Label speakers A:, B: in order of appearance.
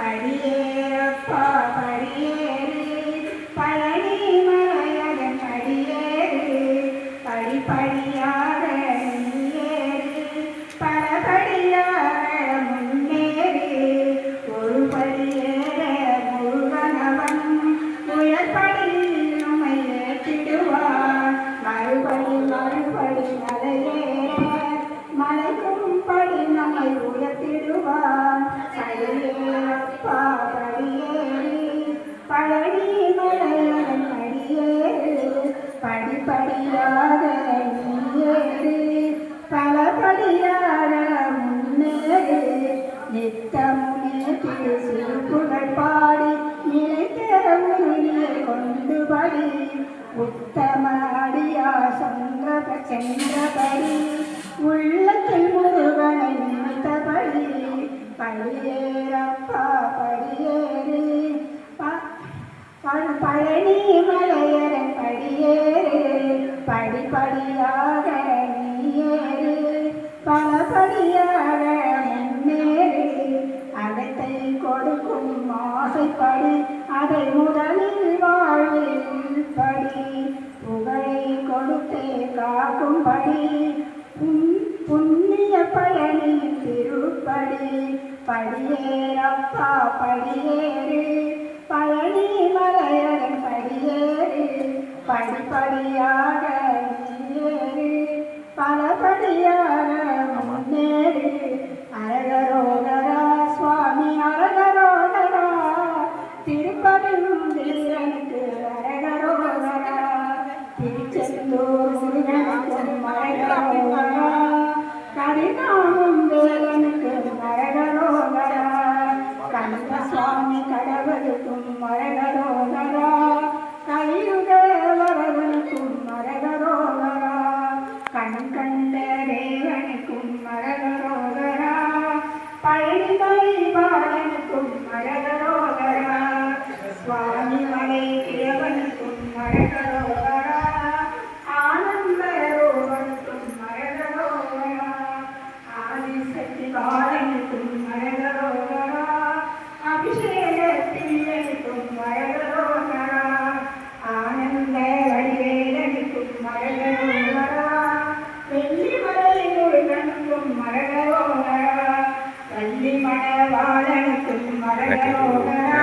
A: படியேறப்பா படியேறு பழனி மலையகன் படியேறு படிப்படியாக நீயேறு பலபடியாக முன்னேறு ஒரு படியேற முருகனவன் உயர்படியில் நம்மை ஏற்றிடுவான் மறுபடி மறுபடி மலையேற மலைக்கும் படி நம்மை உயர்த்திடுவான் படியேறப்பா படியேறு பழனி மலையகன் படியேறு படிப்படியாக நீயேறு பலபடியாக முன்னேறு நித்தமுமே திருப்புகழ் பாடி நிலைத்த உறுதியை கொண்டு படி உத்தம அடியா சென்றபடி உள்ளத்தில் முருகனை நினைத்தபடி படியேறப்பா படியேறு பழனி மலையகன் படியேறு படிப்படியாக நீயேறு பலபடியாக முன்னேறு அகத்தை கொடுக்கும் ஆசைப்படி அதை முதலில் வாழ்வில் படி புகழை கொடுத்தே காக்கும்படி புண்ணிய பழனி திருப்படி படியேறப்பா படியேறு பழனி மலையகன் படியேறு படிப்படியாக நீயேறு பலபடியாக முன்னேறு அரகரோகரா சுவாமி அரகரோகரா திருப்பதிந்தீரனுக்கு அரகரோகரா திருச்செந்தூர் முருகனுக்கும் அரகரோகரா கரிநாமம் வேலனுக்கு அரகரோகரா கந்த சுவாமி கடவுளுக்கும் அரகரோகரா கலியுக வரவனுக்கும் அரகரோகரா கண் கண்ட தேவனுக்கும் அரகரோகரா பழனிமலை பாலனுக்கும் அரகரோகரா சுவாமி மலை தேவனுக்கும் அரகரோகரா ஆனந்த ரோகனுக்கும் அரகரோகரா ஆதிசக்தி பாலனுக்கும் அரகரோகரா அபிஷேக பிள்ளைக்கும் அரகரோகரா ஆனந்த வடிவேலனுக்கும் அரகரோகரா வெள்ளிமலை முருகனுக்கும் அரகரோகரா வள்ளிமணவாளனுக்கும் அரகரோகரா